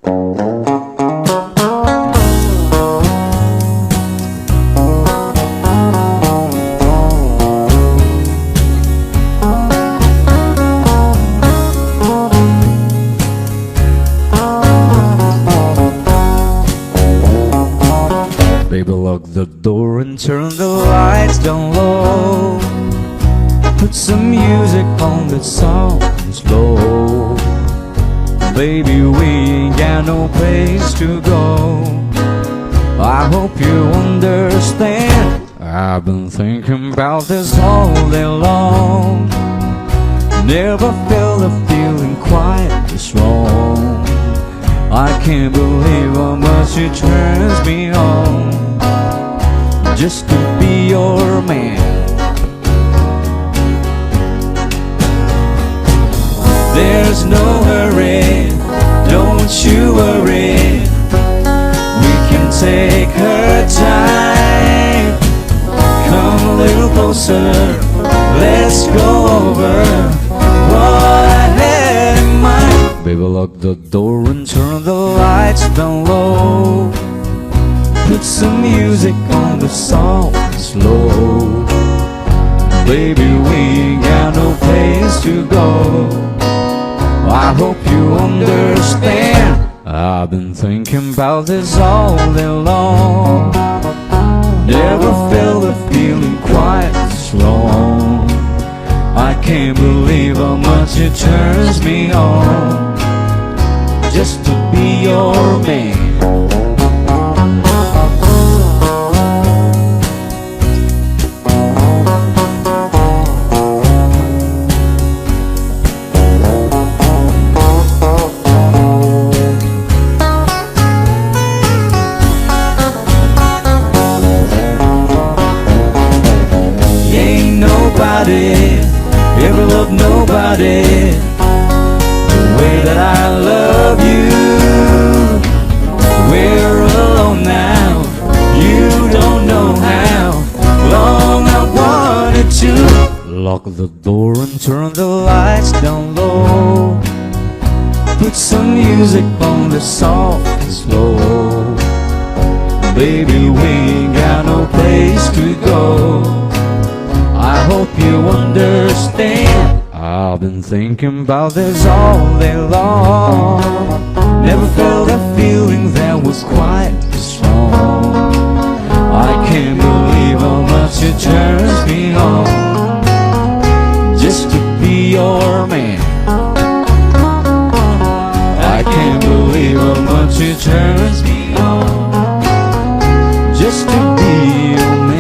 Baby, lock the door and turn the lights down low. Put some music on that's soft and slow. Baby, we ain't got no place to go. I hope you understand. I've been thinking about this all day long. Never felt a feeling quite this wrong. I can't believe how much it turns me on just to be your man. There's no hurry, don't you worry. We can take our time. Come a little closer, let's go over what I had in mind. Baby, lock the door and turn the lights down low. Put some music on the soft and slow. Baby, we ain't got no place to go. I hope you understand. I've been thinking about this all day long. Never felt a feeling quite strong. I can't believe how much it turns me on just to be your man. Ever loved nobody the way that I love you. We're alone now, you don't know how long I wanted to. Lock the door and turn the lights down low. Put some music on the soft and slow. Baby, we ain't got no place to go. I hope you understand. I've been thinking about this all day long. Never felt a feeling that was quite this strong. I can't believe how much it turns me on just to be your man. I can't believe how much it turns me on just to be your man.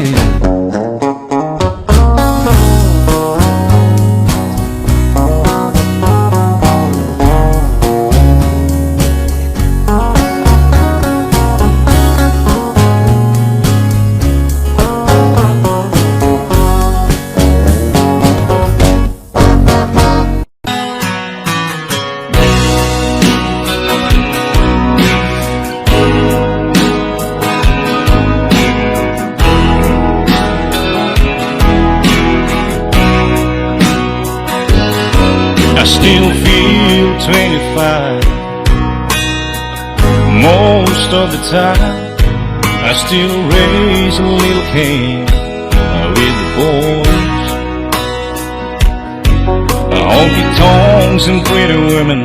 I still feel 25 most of the time. I still raise a little cane with the boys. Honky tonks and pretty women,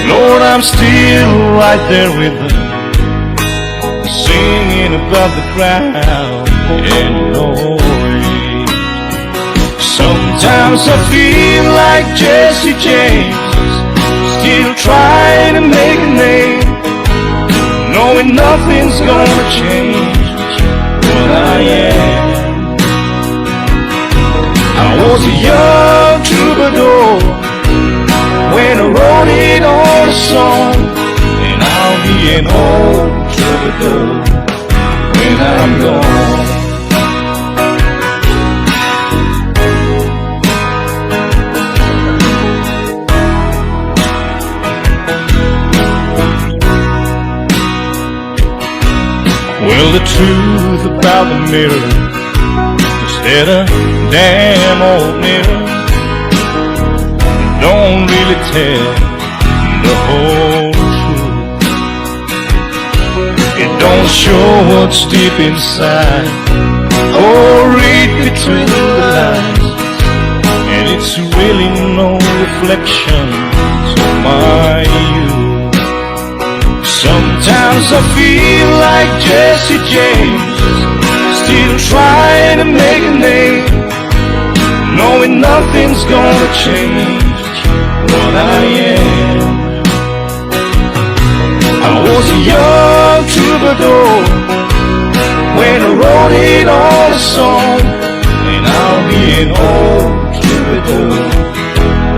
Lord, I'm still right there with them, singing above the crowd and noise. Sometimes I feel like Jesse James, still trying to make a name, knowing nothing's gonna change what I am. I was a young troubadour when I wrote it on a song, and I'll be an old troubadour when I'm gone. Well, the truth about the mirror is that a damn old mirror don't really tell the whole truth. show what's deep inside, or read between the lines. And it's really no reflections of my youth. Sometimes I feel like Jesse James, still trying to make a name, knowing nothing's gonna change what I am. I was a young troubadour when I wrote it all a song, and I'll be an old troubadour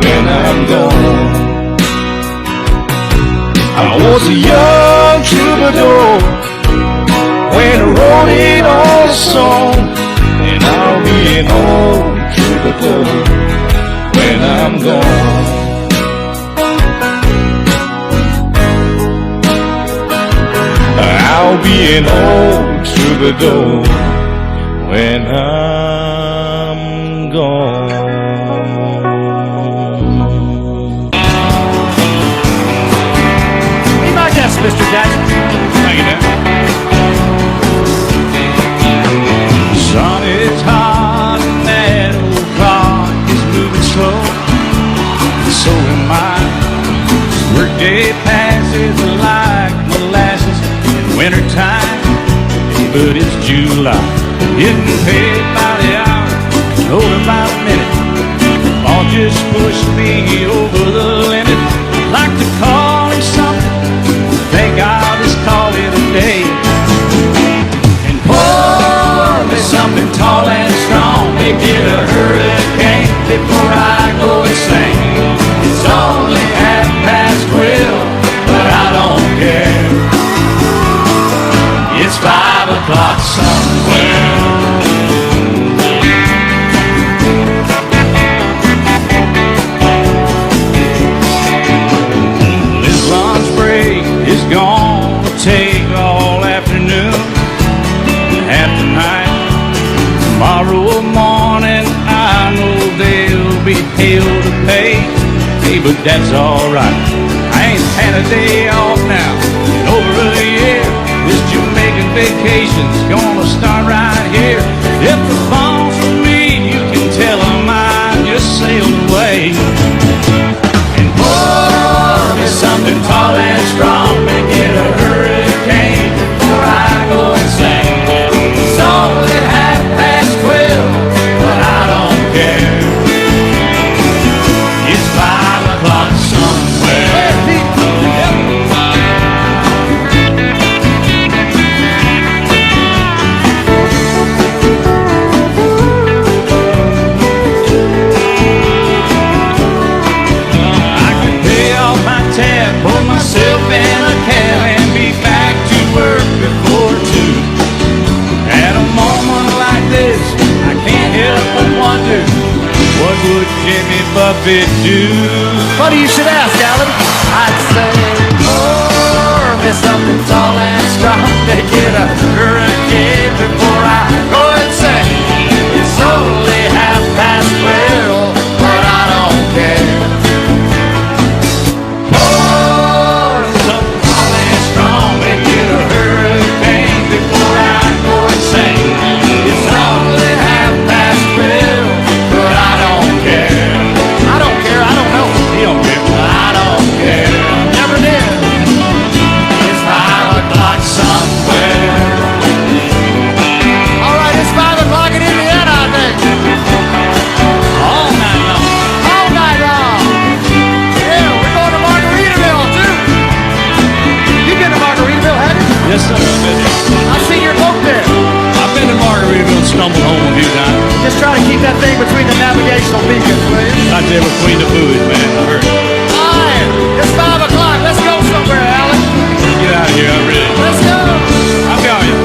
when I'm gone. I was a young troubadour when I wrote it all a song, and I'll be an old troubadour when I'm gone. I'll be an old troubadour when I'm gone. Be my guest, Mr. Jackson. Thank you, Dan. Sun is hot and that old clock is moving slow, so am I. Workday passes like molasses in wintertime, but it's July. Getting paid by the hour, told by the minute. All just pushed me over the limit. I'd like to call him something, think I'll just call it a day. And pour me something tall and strong, make it a hurricane before I go insane. It's only 12:30, but I don't care. It's 5 o'clock somewhere. This lunch break is gonna take all afternoon, half the night. Tomorrow morning I know there'll be hell to pay. Hey, but that's alright. I ain't had a day off now in over a year. This Jamaican vacation's gonna start right here. If the phone's for me, you can tell them I just sailed away. And pour me something tall and strong, make it a hurricane before I go insane. It's only 12:30, but I don't care. It's 5 o'clock somewhere. I can pay off my tab, put myself in a cab, and be back to work before 2. At a moment like this, I can't help but wonder, what would Jimmy Buffett do? Funny you should ask, Alan. I'd say, pour me something tall and strong, make it a hurricane before I go insane. It's only 12:30, but I don't care. Pour me something tall and strong, make it a hurricane before I go insane. It's only 12:30, but I don't care. I don't care, I don't know. He don't care. I don't care. Never did. It's 5 o'clock somewhere. All right, it's 5 o'clock in Indiana, I think. All night long. All night long. Yeah, we're going to Margaritaville, too. You've been to Margaritaville, haven't you? Yes, sir. I've been there. I've seen your boat there. I've been to Margaritaville and stumbled home a few times. Just try to keep that thing between the navigational beacons, will you? Right there between the buoys, man. I heard. All right, it's 5 o'clock. Let's go somewhere, Alan. Get out of here, I'm ready. Let's go. I'll be on you.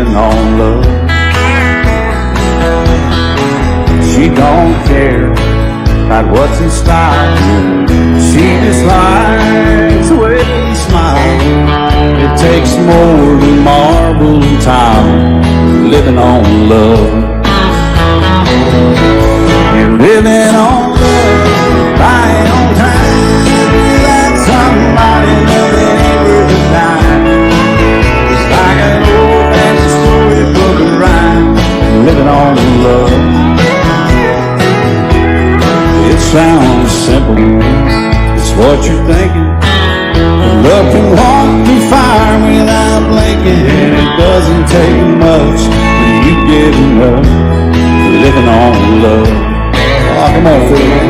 living on love. She don't care about what's in style. She just likes the way you smile. It takes more than marble and tile, living on love. You're living on love, buying on time. Without somebody loving ain't worth a dime. It's like an old-fashioned storybook of rhyme, living on love. It sounds simple, it's what you're thinking. Love can walk through fire without blinking, and it doesn't take much when you get enough, living on love. Oh, come on, Philly, man.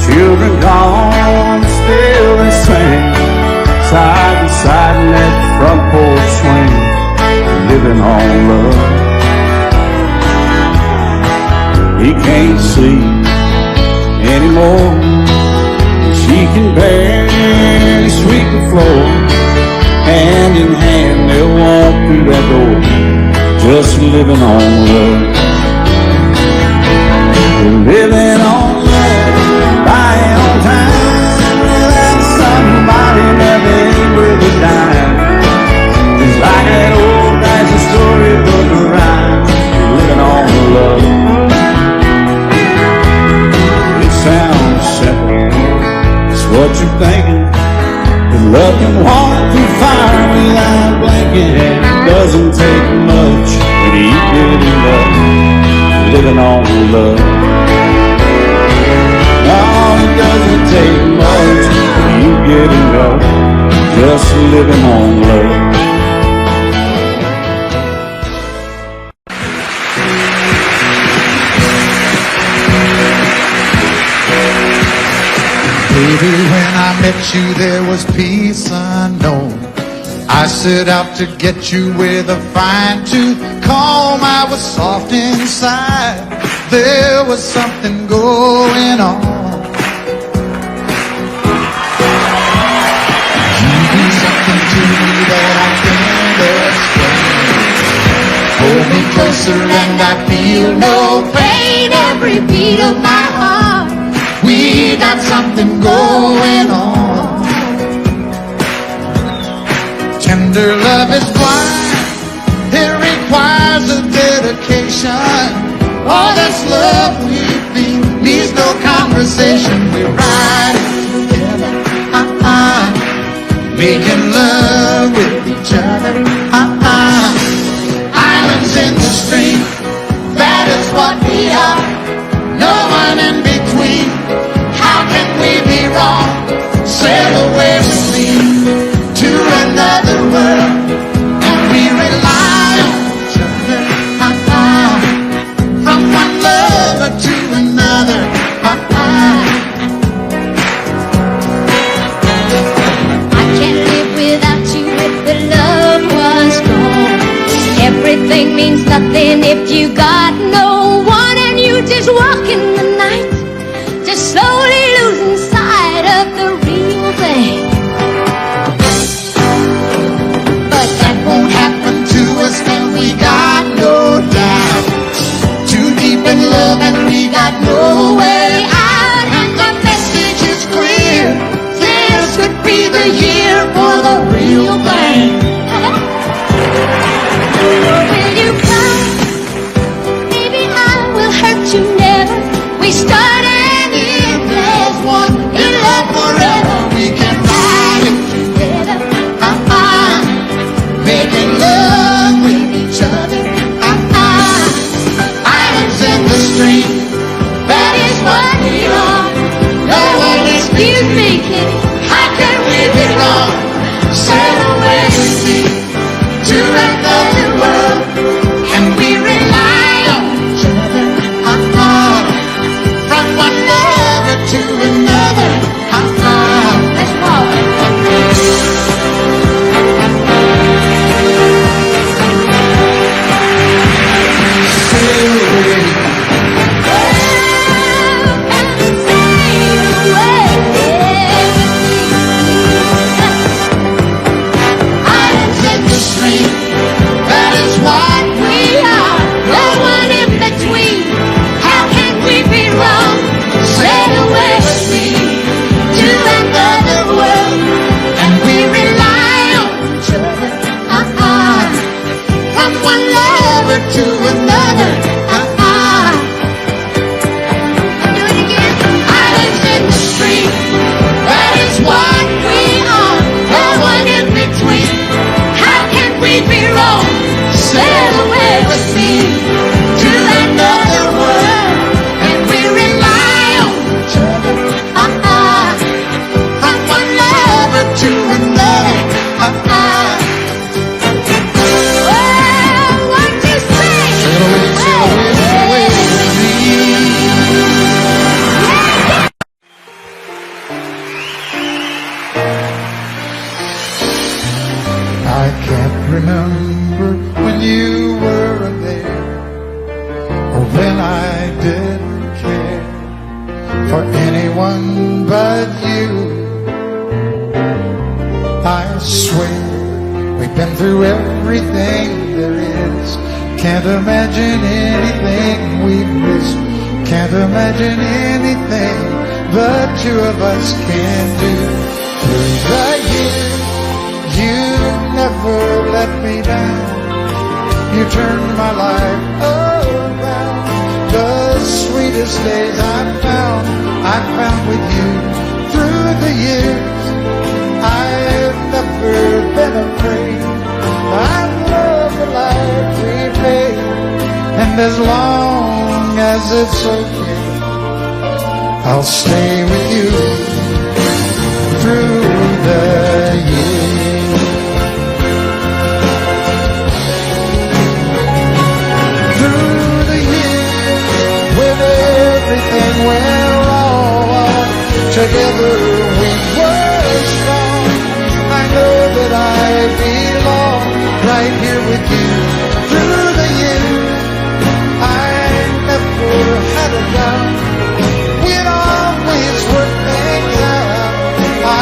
Children gone, still they sing, side by side in that front porch swing, living on love. He can't sleep anymore, she can barely sweep the floor. Hand in hand they'll walk through that door, just living on love. Living on buying on time, without somebody never ain't worth a dime. It's like an old-fashioned storybook of rhyme, living on love. It sounds simple, it's what you're thinking. But love can walk through fire without blinking, and it doesn't take much when you get enough, living on love. It doesn't take much when you get enough, just living on love. Baby, when I met you there was peace unknown. I set out to get you with a fine-tooth comb. I was soft inside, there was something going on. Hold me closer and I feel no pain. Every beat of my heart, we got something going on. Tender love is blind, it requires a dedication. All this love we feel needs no conversation. We ride together, making love with each other, Islands in the stream, that is what we are. No one in between. How can we be wrong? Sail away with me to another world, and we rely on each other, from one lover to another, everything means nothing if you got no one, and you just walk in the night, just slowly losing sight of the real thing. But that won't happen to us when we got no doubt. Too deep in love and we got no way out, and the message is clear. This could be the year for the real thing. Will you come I can't remember when you weren't there, or when I didn't care for anyone but you. I swear we've been through everything there is. Can't imagine anything we've missed. Can't imagine anything the two of us can do. Through the years, you never let me down. You turned my life around. The sweetest days I found with you. Through the years, I've never been afraid. I love the life we made, and as long as it's okay, I'll stay with you through the years. Through the years, when everything went wrong, together we were strong. I know that I belong right here with you. Through the years, I never had a doubt. We'd always work things out.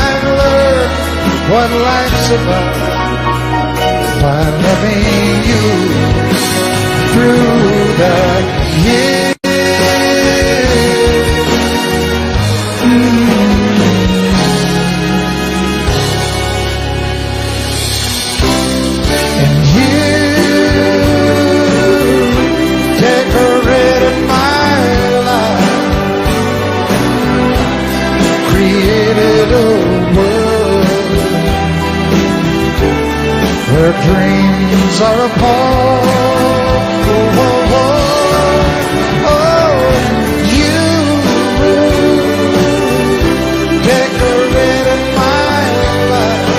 I've learned what life's about by loving you through the years. And you decorated my life, created a world where dreams are apart. Oh, oh, oh, oh, you decorated my life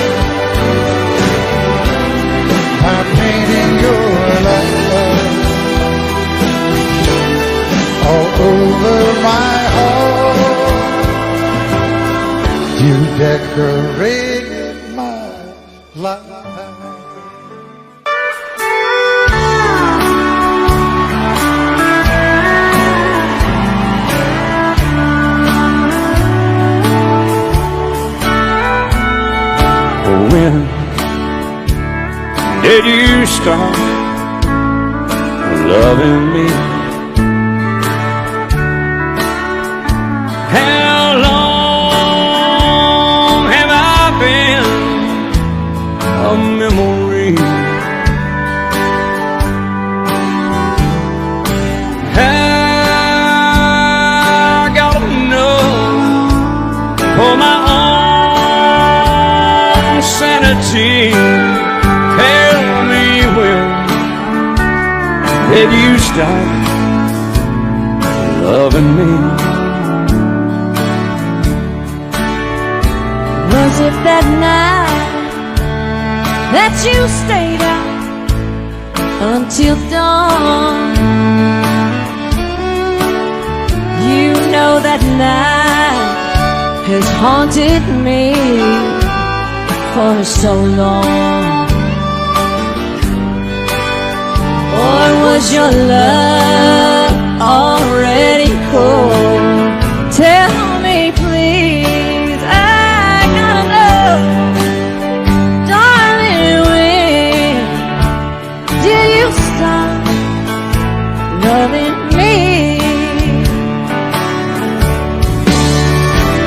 by painting your love all over my heart. You decorated my life. When did you start loving me? How long have I been a memory? I gotta know for my own sanity. Tell me when did you stop loving me? Was it that night that you stayed out until dawn? You know that night has haunted me for so long. Or was your love already cold? Tell me please, I gotta know. Darling, when did you stop loving me?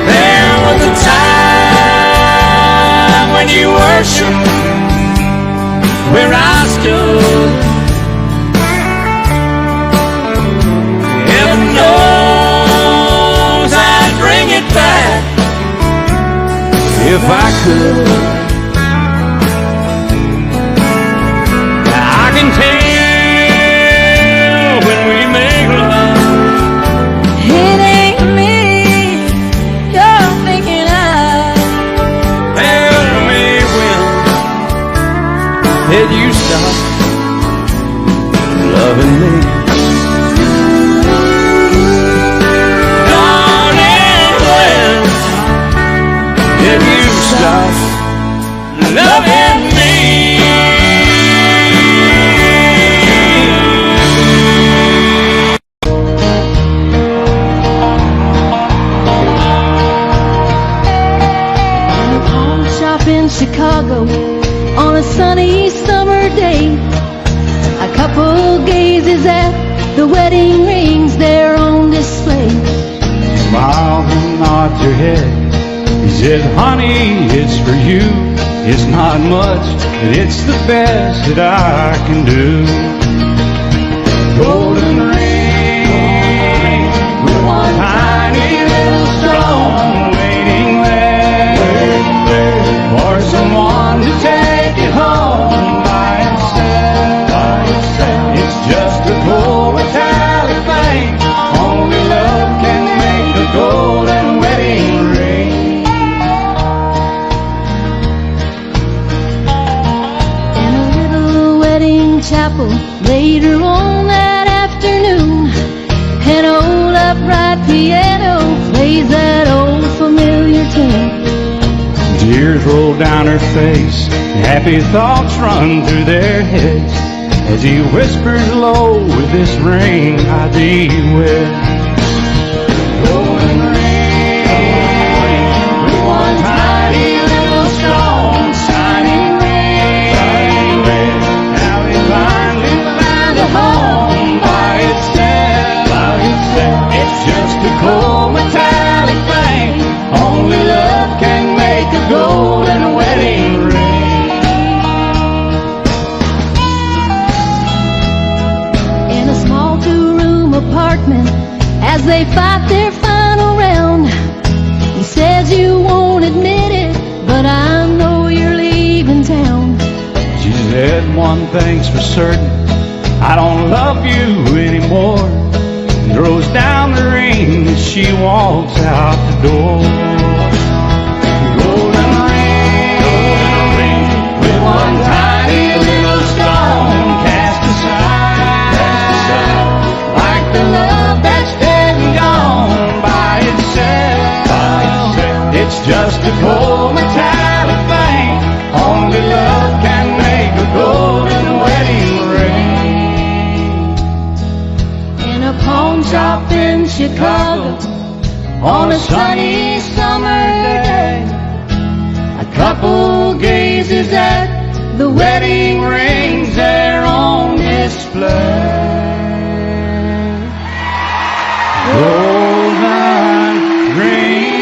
There was a time when you worshiped where I stood. Heaven knows I'd bring it back if I could. I can tell when we make love, It ain't me you're thinking of. tell me when did you stop loving me? Darling, when did you stop loving me? wedding rings there on display. Smiled and nodded your head. He said, honey, it's for you. It's not much, but it's the best that I can do. Golden ring with one tiny little stone waiting there for someone to take it home by itself. It's just a cold metallic thing. Only love can make a golden wedding ring. In a little wedding chapel later on that afternoon, an old upright piano plays that old familiar tune. Tears roll down her face, happy thoughts run through their heads as he whispers low, with this ring I thee wed. Golden ring with one tiny little stone shining ring. Now he finally found a home by itself. It's just a cold metallic thing. Only love can make a golden wedding ring. In a small two-room apartment, as they fight their final round, he says you won't admit it, but I know you're leaving town. She said, one thing's for certain, I don't love you anymore. And throws down the ring as she walks out the door. Golden ring with one tiny little stone cast aside, like the love that's dead and gone by itself. It's just a cold metallic thing. Only love can make a golden wedding ring. In a pawn shop in Chicago, On a sunny summer day, a couple gazes at the wedding rings there on display. Golden ring.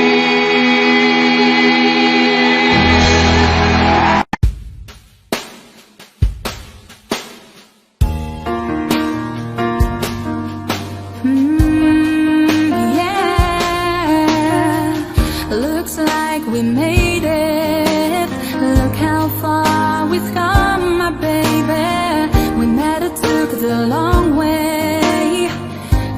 Looks like we made it. Look how far we've come, my baby. We met, it took the long way.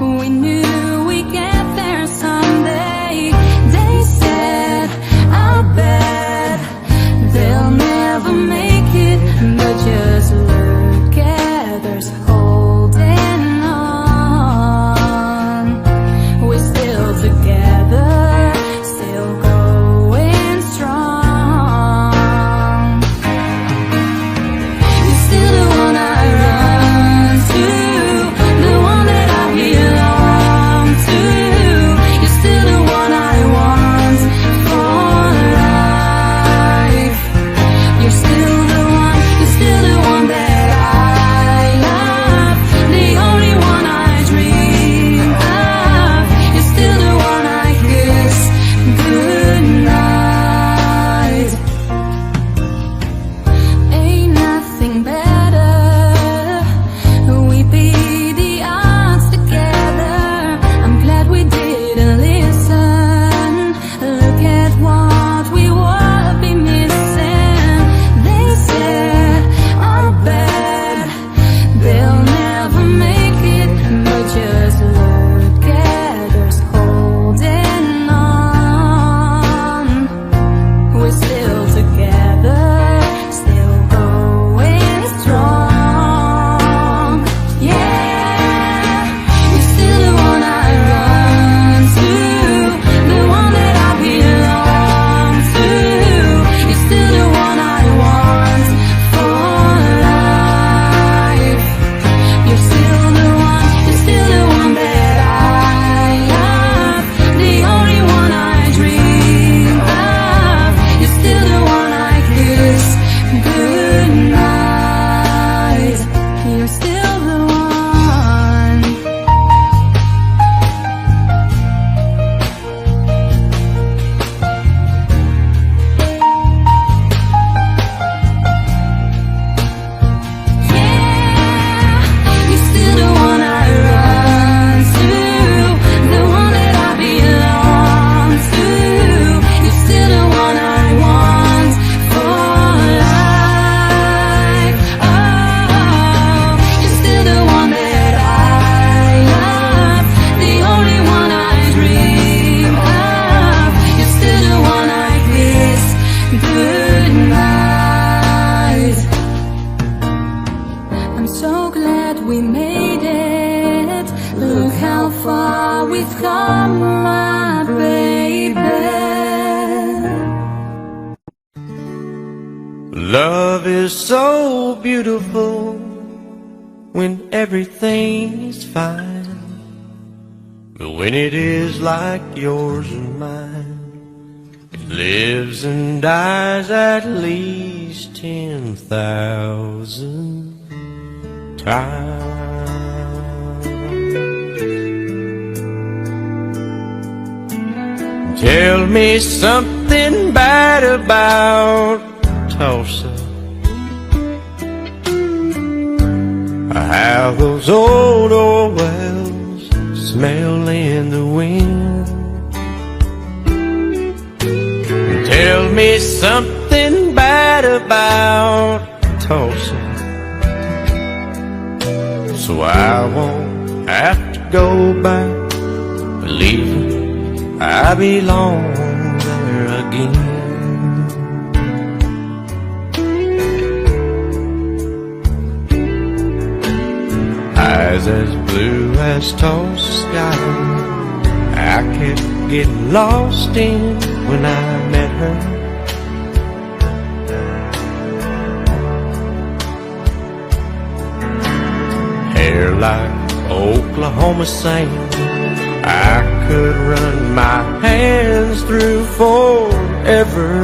We knew we'd get there someday. They said, I'll bet they'll never make it, but just look at us holding on. We're still together, still going strong. we've come, my baby. Love is so beautiful when everything is fine, but when it is like yours and mine, it lives and dies at least 10,000 times. Tell me something bad about Tulsa, how those old wells smell in the wind. Tell me something bad about Tulsa, so I won't have to go back believing I belong there again. Eyes as blue as Tulsa sky, I kept getting lost in when I met her. Hair like Oklahoma sand, I could run my hands through forever.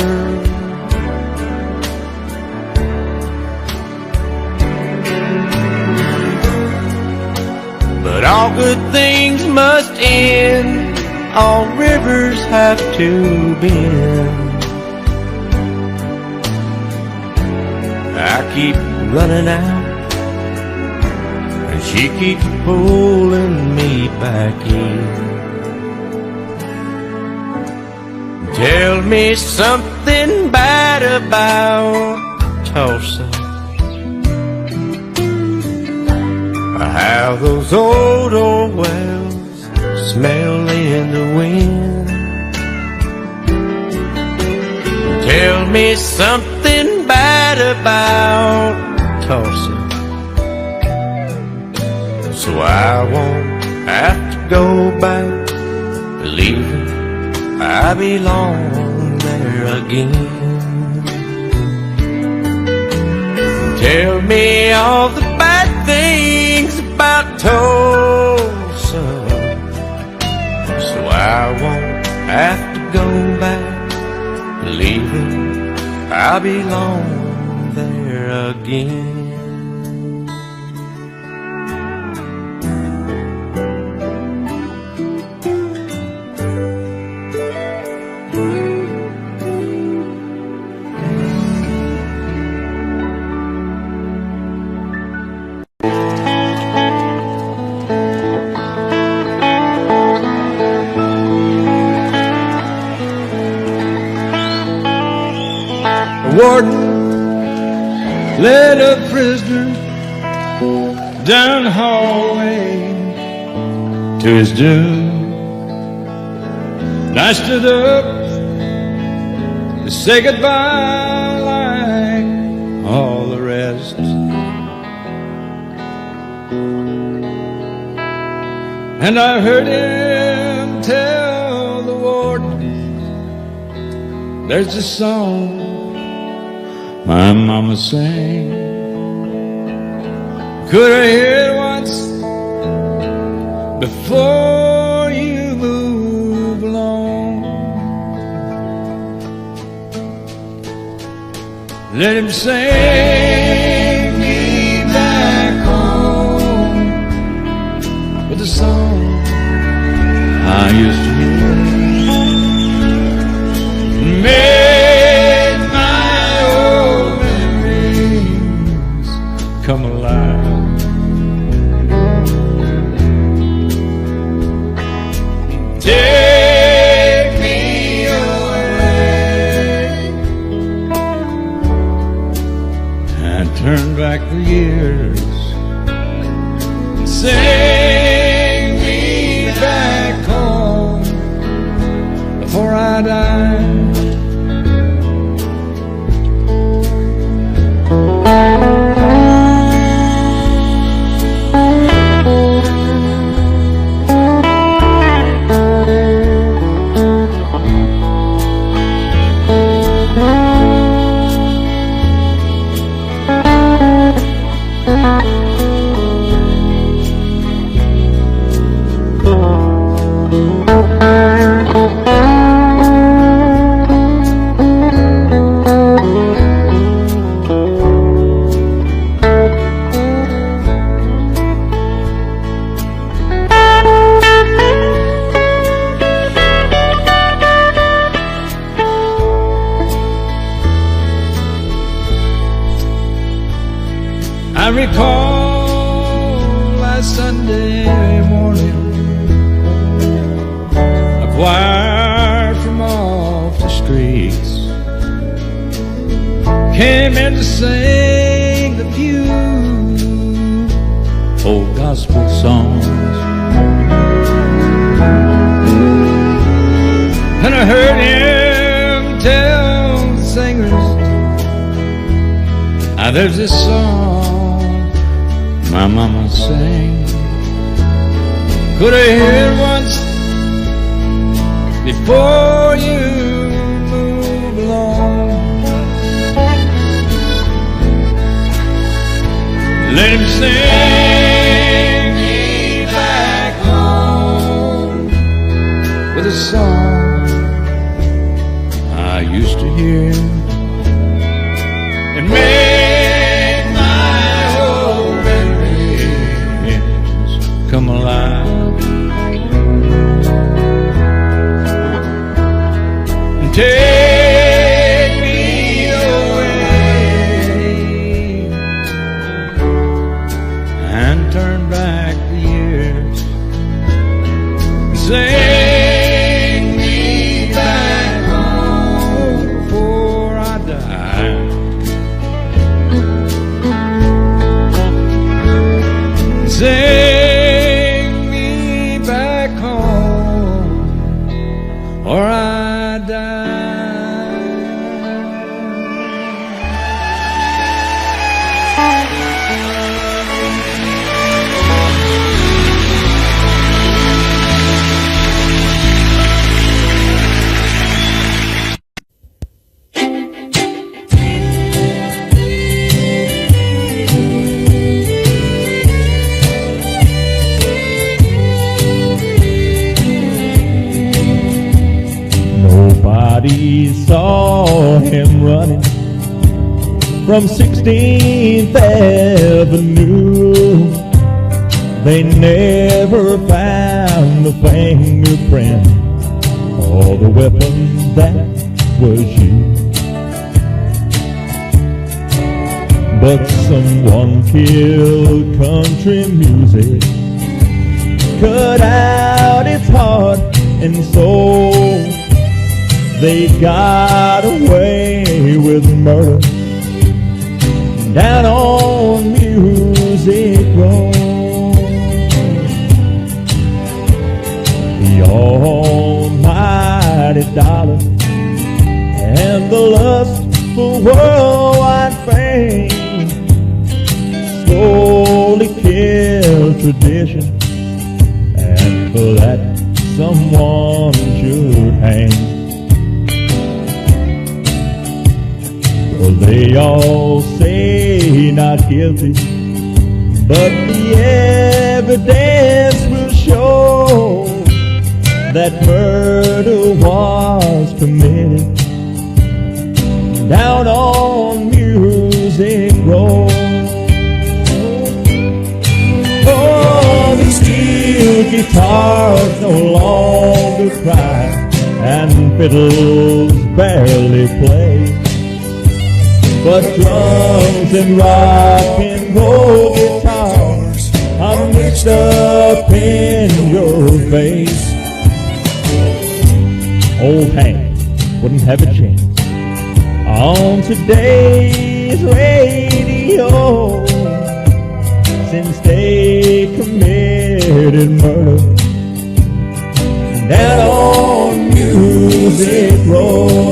But all good things must end, all rivers have to bend. I keep running out, and she keeps pulling me back in. Tell me something bad about Tulsa, how those old wells smell in the wind. Tell me something bad about Tulsa, so I won't have to go back believing I belong there again. Tell me all the bad things about Tulsa, so I won't have to go back believing I belong there again. Warden led a prisoner down the hallway to his doom. And I stood up to say goodbye like all the rest. And I heard him tell the warden, there's a song my mama sang. Could I hear it once before you move along? Let him sing me back home with a song I used to hear. Made my old memories come alive. Take me away and turn back the years. Sing me back home before I die. I recall last Sunday morning, a choir from off the streets came in to sing the few old gospel songs. And I heard him tell the singers, there's this song my mama sang. Could I hear it once before you move along? Let him sing me back home with a song I used to hear and make my old memories come alive and take me away and turn back the years and sing me back home before I die. Sing me back home or I die. Nobody saw him running from 16th Avenue. They never found the fingerprint or the weapon that was used. But someone killed country music, cut out its heart and soul. They got away with murder down on Music Row. The almighty dollar and the lust for worldwide fame slowly killed tradition, and for that someone should hang. Well, they all say not guilty, but the evidence will show that murder was committed down on Music Row. Oh, the steel guitars no longer cry and fiddles barely play, but drums and rock and roll guitars are mixed up in your face. Old Hank wouldn't have a chance on today's radio, since they committed murder down on Music Row.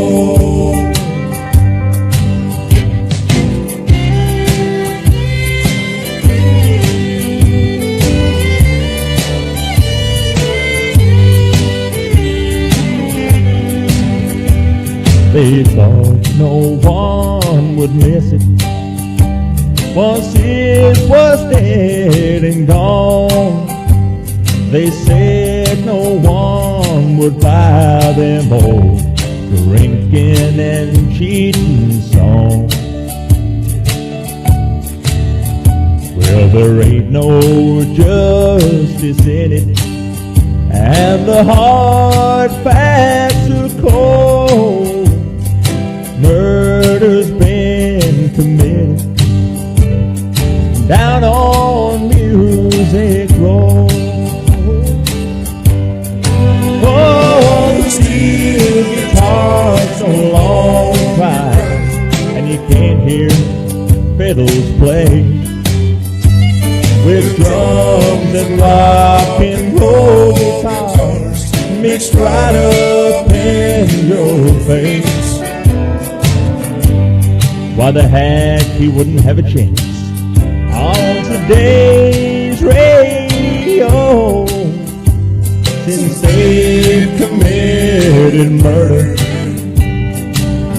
They thought no one would miss it, once it was dead and gone. They said no one would buy them old drinking and cheating song. Well, there ain't no justice in it, and the hard facts are cold. Murder's been committed down on Music Road. Oh, the steel guitar's so long tried, and you can't hear fiddles play. With drums and rock and roll guitars mixed right up in your face. Why the heck he wouldn't have a chance on today's radio, since they've committed murder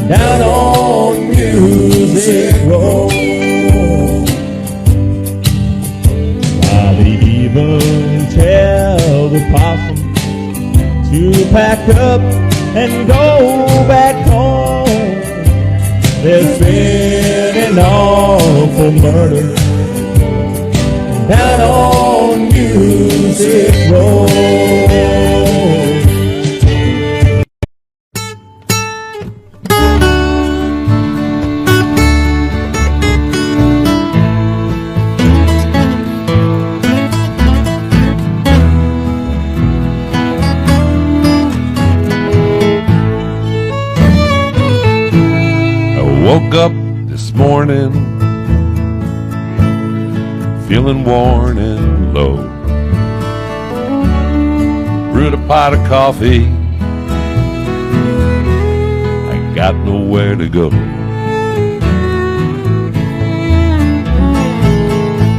down on Music Road. Even tell the possum to pack up and go back home. There's been an awful murder down on Music Road. Woke up this morning feeling worn and low. Brewed a pot of coffee, I got nowhere to go.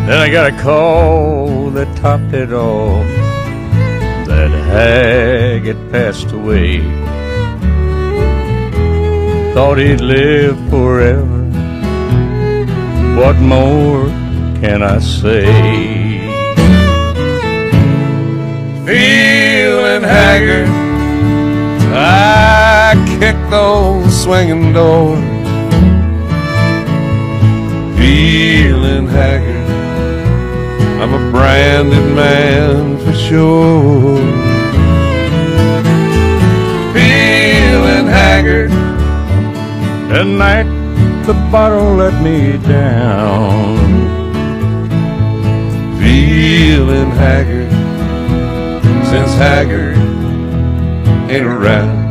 Then I got a call that topped it off. That hag had passed away. Thought he'd live forever. What more can I say? Feeling haggard, I kicked those swinging doors. Feeling haggard, I'm a branded man for sure. Feeling haggard, At night the bottle let me down. feeling haggard, since Haggard ain't around.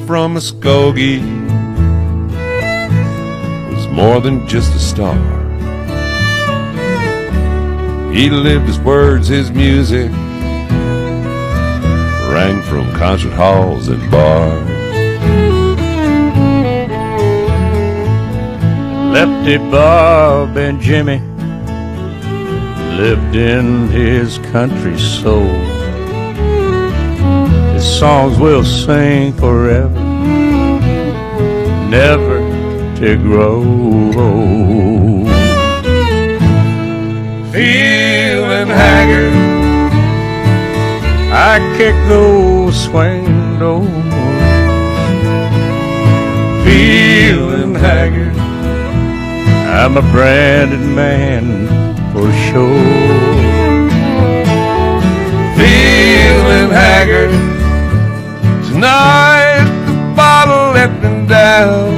From Muskogee was more than just a star. He lived his words, his music rang from concert halls and bars. Lefty Bob and Jimmy lived in his country soul. His songs will sing forever, never to grow old. Feeling haggard, I kick those swing doors. feeling haggard, I'm a branded man for sure. feeling haggard. Tonight the bottle let me down.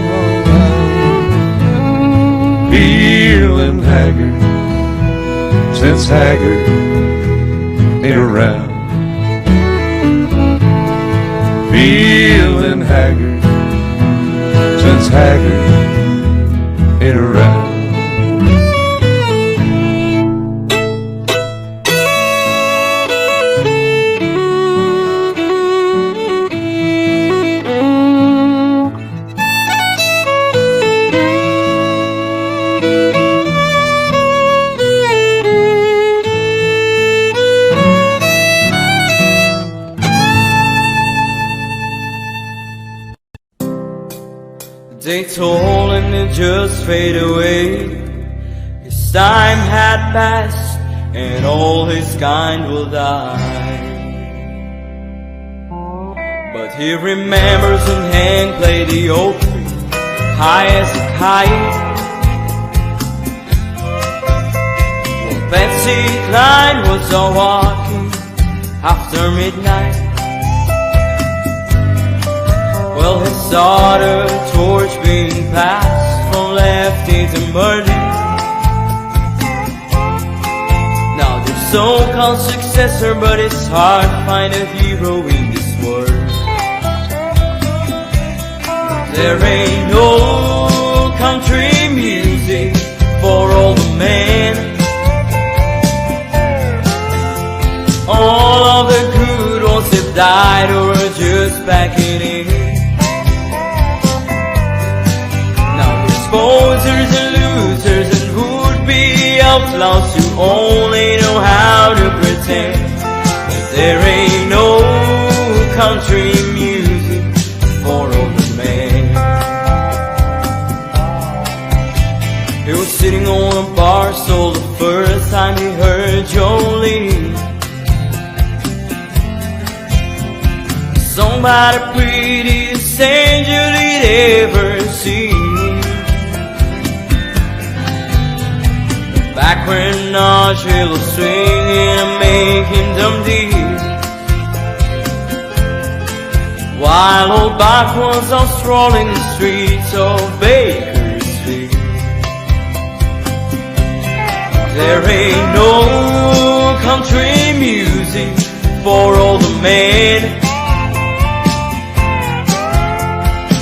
Feeling haggard, since Haggard ain't around. Feeling haggard, since Haggard ain't around. They told him to just fade away. His time had passed and all his kind will die. But he remembers when Hank played the oak tree high as a kite. Well, Betsy Clyde was a walking after midnight. Well, he saw the torch being passed from lefty to murder. Now there's so-called successor, but it's hard to find a hero in this world. There ain't no country music for all the men. All of the good ones have died or are just backing in. Posers and losers and would-be outlaws who only know how to pretend. But there ain't no country music for older men. He was sitting on a bar stool the first time he heard Jolene. A song by the prettiest angel he'd ever seen. Back when Nashville was swinging and making them deep, while old Bach was out strolling the streets of Bakersfield. There ain't no country music for all the men.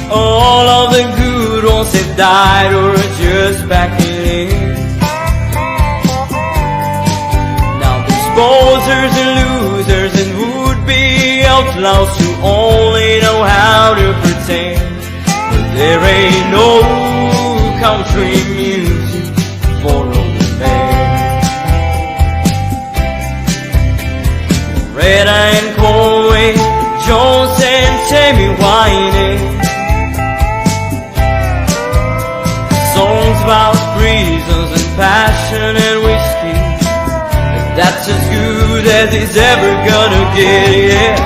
All of the good ones have died or are just backing in. Posers and losers and would-be outlaws who only know how to pretend. But there ain't no country music for old men. Retta and Conway, Jones and Tammy Wynette, songs about reasons and passion and whiskey. That's as good as it's ever gonna get, yeah.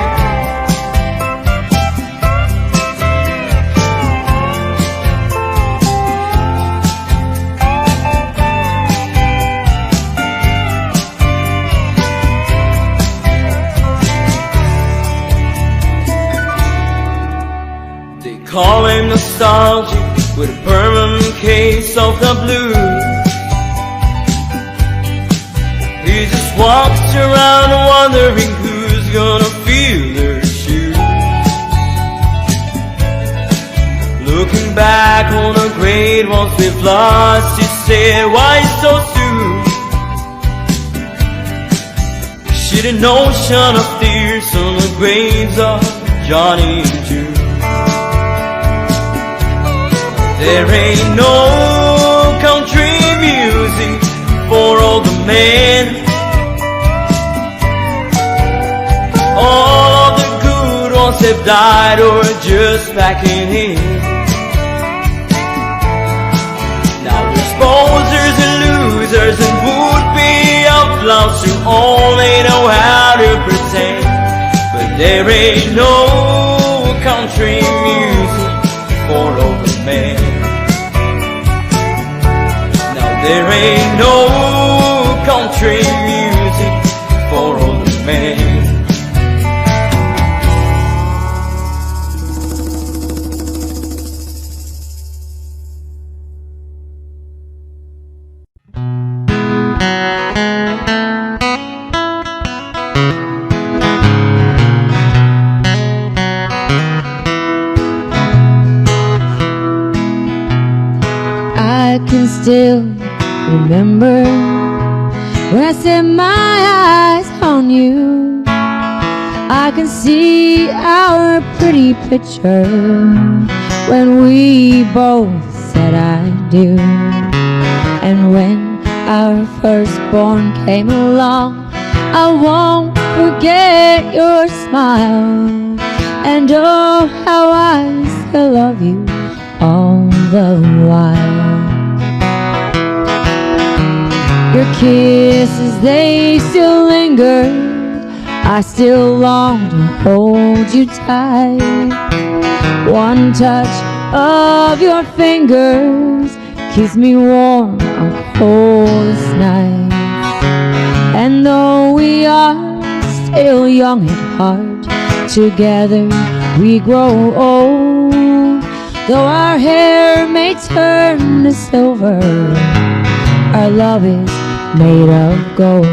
They call him nostalgic with a permanent case of the blues. He just walks around wondering who's gonna feel their shoes. Looking back on the great ones we've lost, he said, why so soon? Shed an ocean of tears on the graves of Johnny and June. There ain't no country music for all the men. All of the good ones have died or are just backing in. Now there's posers and losers and would-be outlaws who only know how to pretend. But there ain't no country music for older men. Now there ain't no country music for older men. I can still remember when I set my eyes on you. I can see our pretty picture when we both said I do. And when our firstborn came along, I won't forget your smile. And oh, how I still love you all Your kisses, they still linger. I still long to hold you tight. One touch of your fingers keeps me warm on coldest nights. And though we are still young at heart, together we grow old. Though our hair may turn to silver, our love is made of gold.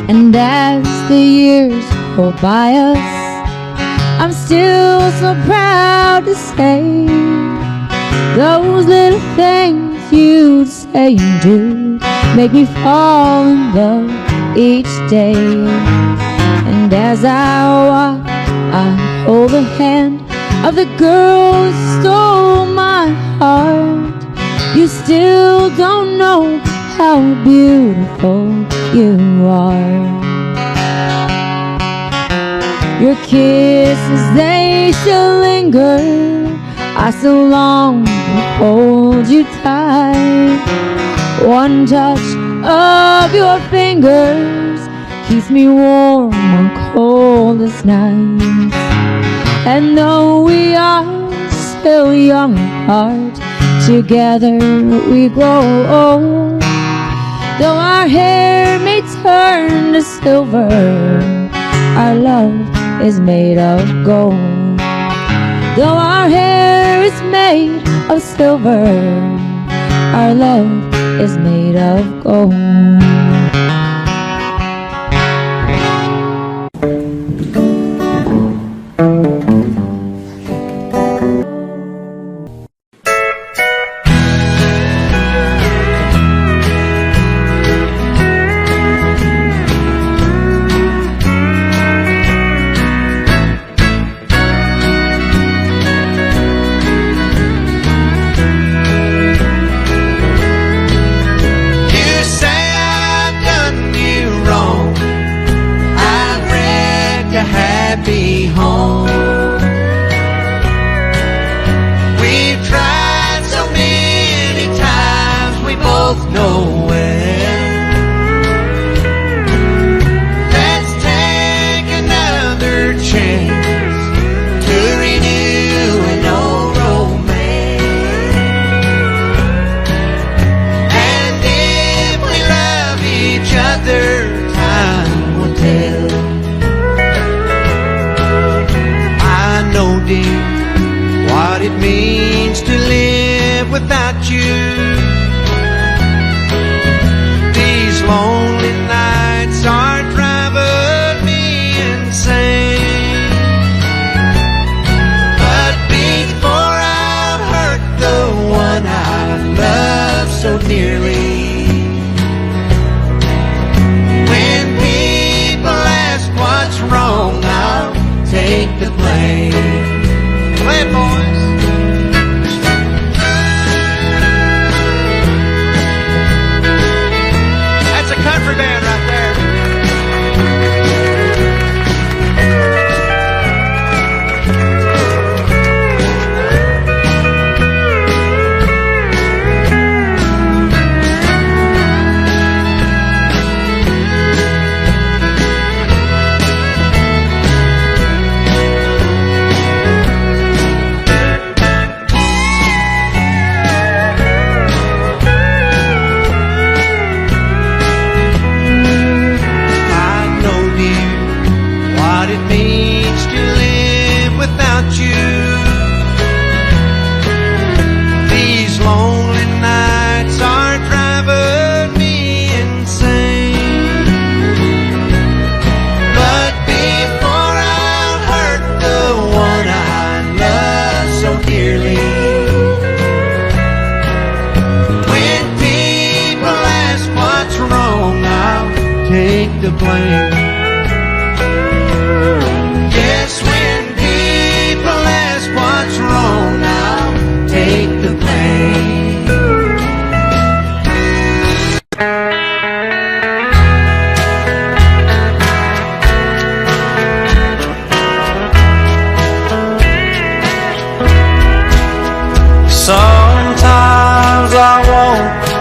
And as the years go by us, I'm still so proud to say those little things you say and do make me fall in love each day. And as I walk, I hold the hand of the girl who stole my heart. You still don't know how beautiful you are. Your kisses, they still linger. I still long to hold you tight. One touch of your fingers keeps me warm on coldest nights. And though we are still young at heart, together we grow old. Though our hair may turn to silver, our love is made of gold. Though our hair is made of silver, our love is made of gold.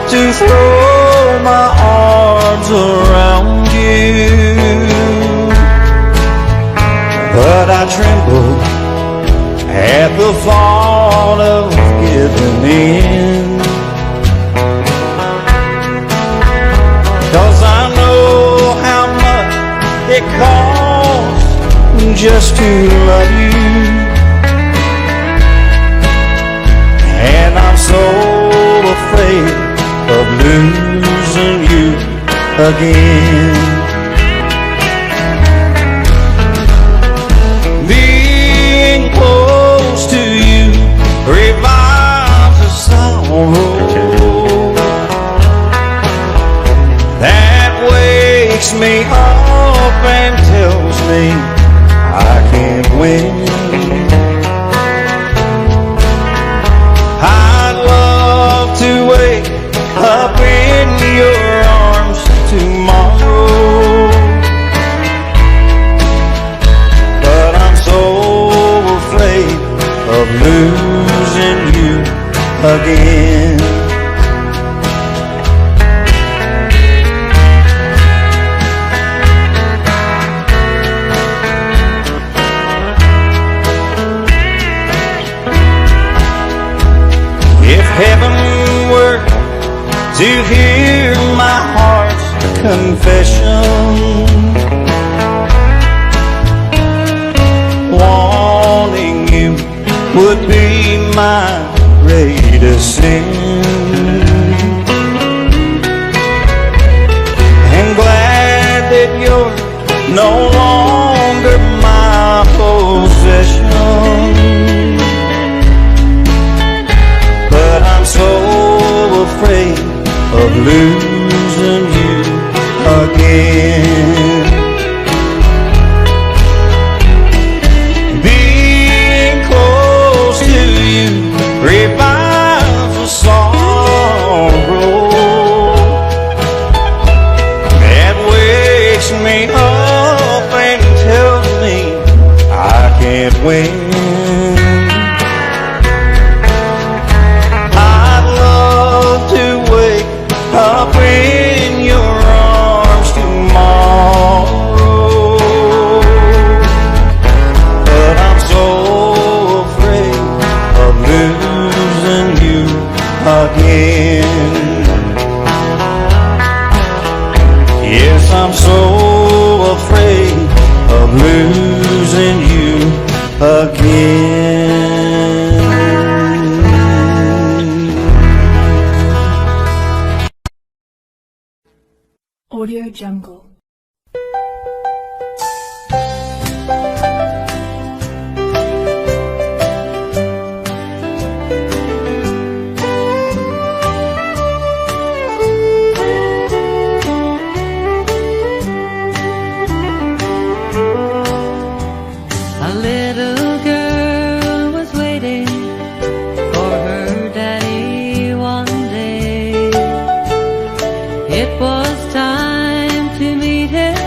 to throw my arms around you, but I trembled at the thought of giving in, 'cause I know how much it costs just to love you, and I'm so afraid of losing you again. Being close to you revives the sorrow that wakes me up and tells me I can't win. I'd love to wake up in your arms tomorrow, but I'm so afraid of losing you again. If heaven were to hear my heart's confession, wanting you would be my greatest sin, and glad that you're no longer my possession, but I'm so afraid of losing you again. Being close to you revives the sorrow that wakes me up and tells me I can't win. Up in your arms tomorrow, but I'm so afraid of losing you again. Yes, I'm so afraid of losing you again. Audio Jungle. A little girl was waiting for her daddy one day. It was time to meet him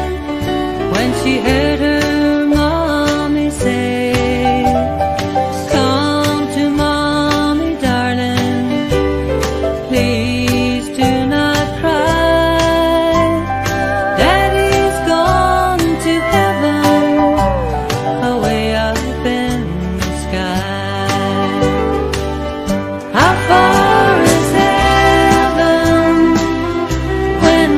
when she heard her mommy say, "Come to mommy, darling, please do not cry. Daddy's gone to heaven, away up in the sky." How far is heaven when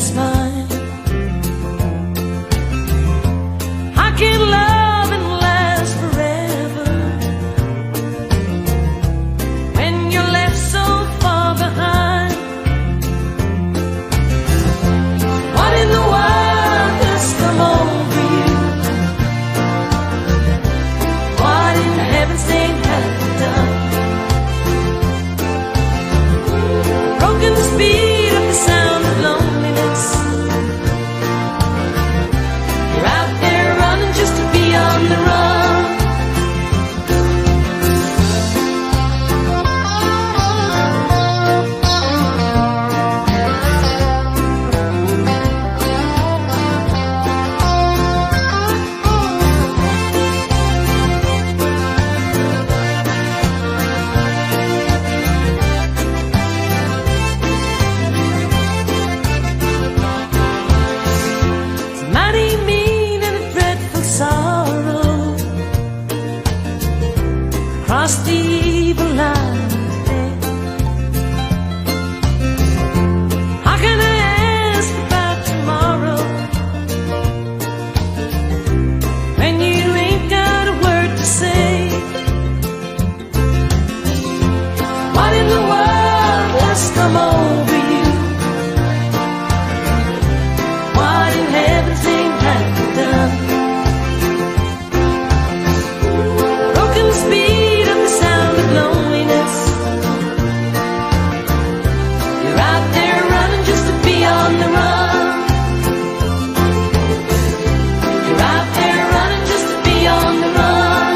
she's mine. I can love and last forever when you're left so far behind. What in the world has come over you? What in heaven's name have you done? Broken the speed of the sound of loneliness. You're out there running just to be on the run. It's mighty mean and a dreadful sorrow. Cross the evil line today. How can I ask about tomorrow when you ain't got a word to say? What in the world has come over you? What in heaven's name have you done? Broken the speed of the sound of loneliness. You're out there running just to be on the run. You're out there running just to be on the run.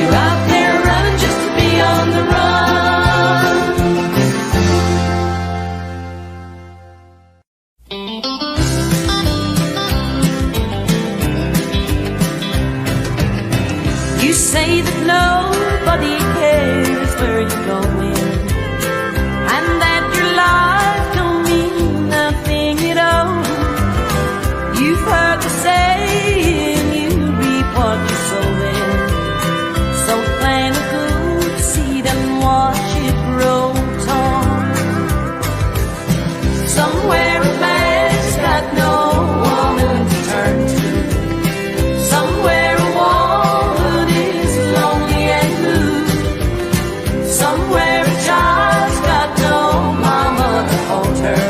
You're out there running just to be on the run. You say that nobody cares where you're going, and that your life don't mean nothing at all. You've heard the saying, you reap what you're sowing. So plant a good seed and watch it grow tall. Somewhere a man's got no woman to turn to. Somewhere a woman is lonely and blue. Somewhere a child's got no mama to hold her.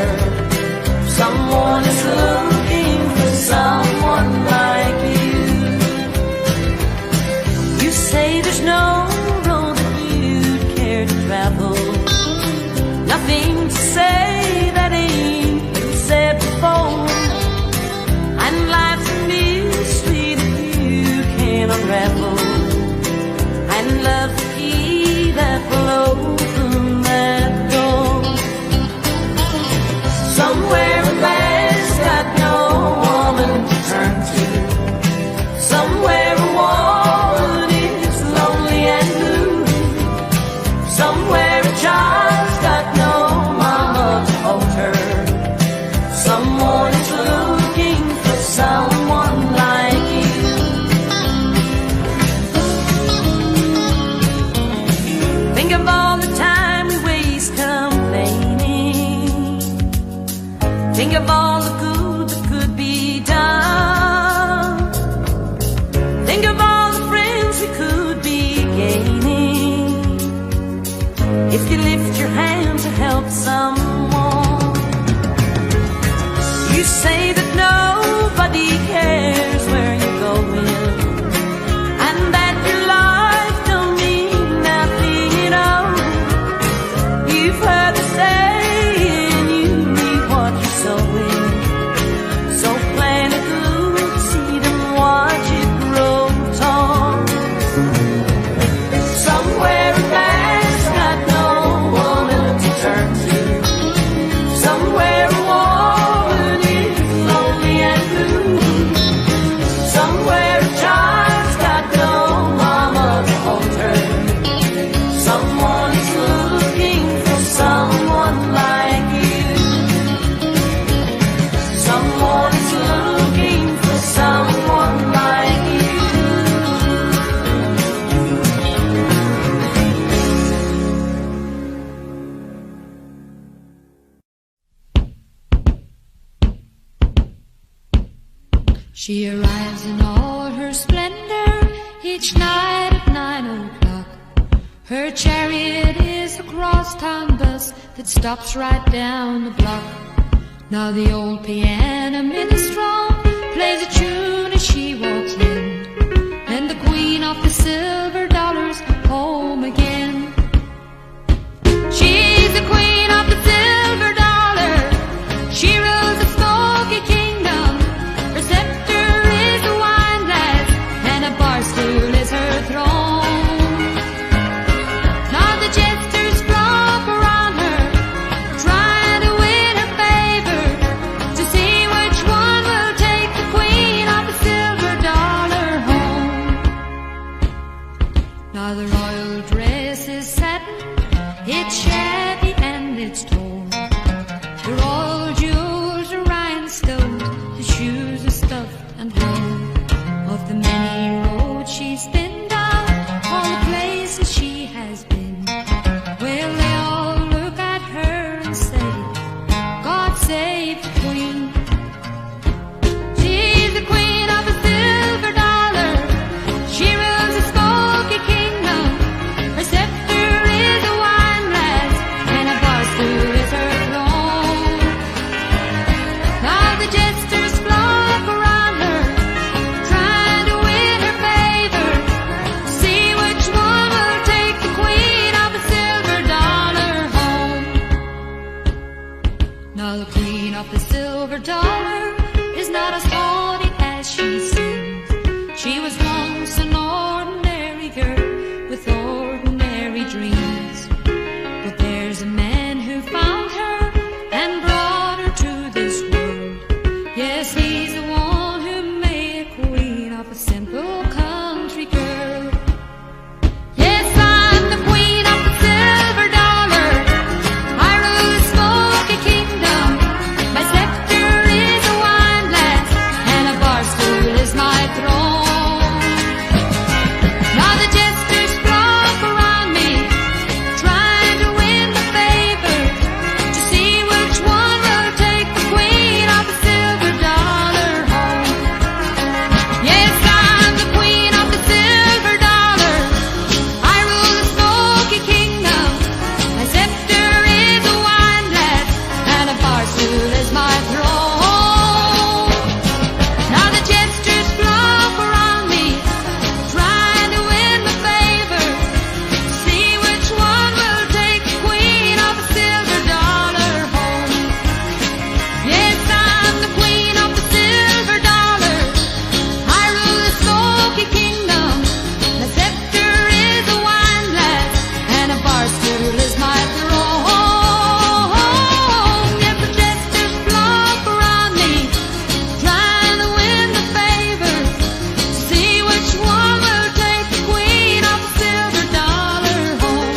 Someone is looking for someone like you. You say there's no road that you'd care to travel. Nothing to say that ain't been said before. And life's a mystery that you can't unravel. And love's the key that will open that door. Somewhere a man's got no woman to turn to. Somewhere a woman is lonely and blue. Somewhere a child's got no mama to hold her. Someone is looking for someone like you. Think of all the time we waste complaining. Think of all the good that could be done. Think of all the friends we could be gaining if you lift your hand to help someone. You say that nobody cares where you're going, and that your life don't mean nothing at all. You've heard the saying, you reap what you're sowing. So plant a good seed and watch it grow tall. Somewhere a man's got no woman to turn to. Somewhere a woman is lonely and blue. She arrives in all her splendor each night at 9 o'clock. Her chariot is a crosstown bus that stops right down the block. Now the old piano minstrel plays a tune as she walks in, and the queen of the silver dollars home again. She's the queen of the silver dollar. She rules a smoky kingdom. Her scepter is a wine glass, and a bar stool is her throne. Now the jesters flock around her, trying to win her favor, to see which one will take the queen of the silver dollar home. Now the royal dress is satin, it's shabby and it's torn. The royal jewels are rhinestones, the shoes are stuffed and worn. Of the many roads she's been down, all the places she has been, well, they all look at her and say, God save the queen. She's the queen of the silver dollar. She rules a smoky kingdom. Her scepter is a wine glass, and a bar stool is her throne. Now the jesters flock around her, trying to win her favor, see which one will take the queen of the silver dollar home. Now the queen of the silver dollar is not as haughty as she seems. She was once an ordinary girl with ordinary dreams, but there's a man who found her and brought her to this world. Yes, he's the one who made a queen of a simple country girl. Yes, I'm the queen of the silver dollar. I rule a smoky kingdom. My scepter is a wine glass, and a bar stool is my throne. Now the jesters flock around me, trying to win the favor, to see which one will take the queen of the silver dollar home. Yes, I'm the queen of the silver dollar. I rule a smoky kingdom. My scepter is a wine glass, and a bar stool is my throne. Now the jesters flock around me, trying to win the favor, to see which one will take the queen of the silver dollar home. Yes, I'm the queen of the silver dollar. I rule a smoky kingdom. My scepter is a wine glass, and a bar stool is my throne. Yes, the jesters flock around me, trying to win the favor, to see which one will take the queen of the silver dollar home.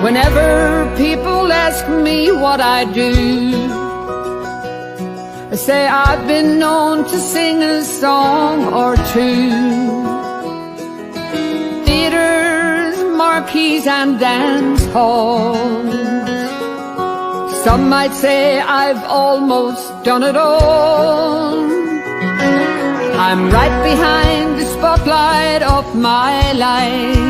Whenever people ask me what I do, I say I've been known to sing a song or two. Theaters, marquees and dance halls. Some might say I've almost done it all. I'm right behind the spotlight of my life.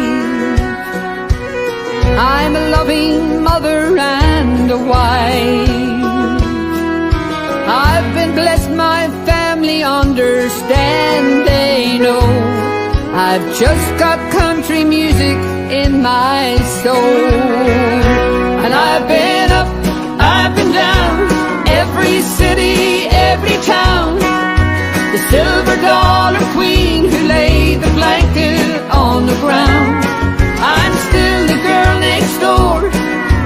I'm a loving mother and a wife. I've been blessed, my family understand, they know I've just got country music in my soul. And I've been up, I've been down, every city, every town. The silver dollar queen who laid the blanket on the ground. I'm still the girl next door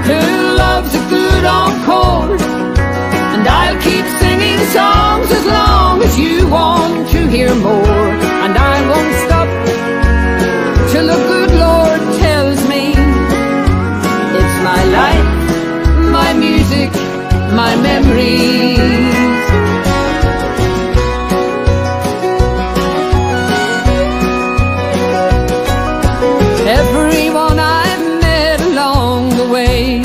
who loves a good encore, and I'll keep singing songs as long as you want to hear more. And I won't stop my memories. Everyone I've met along the way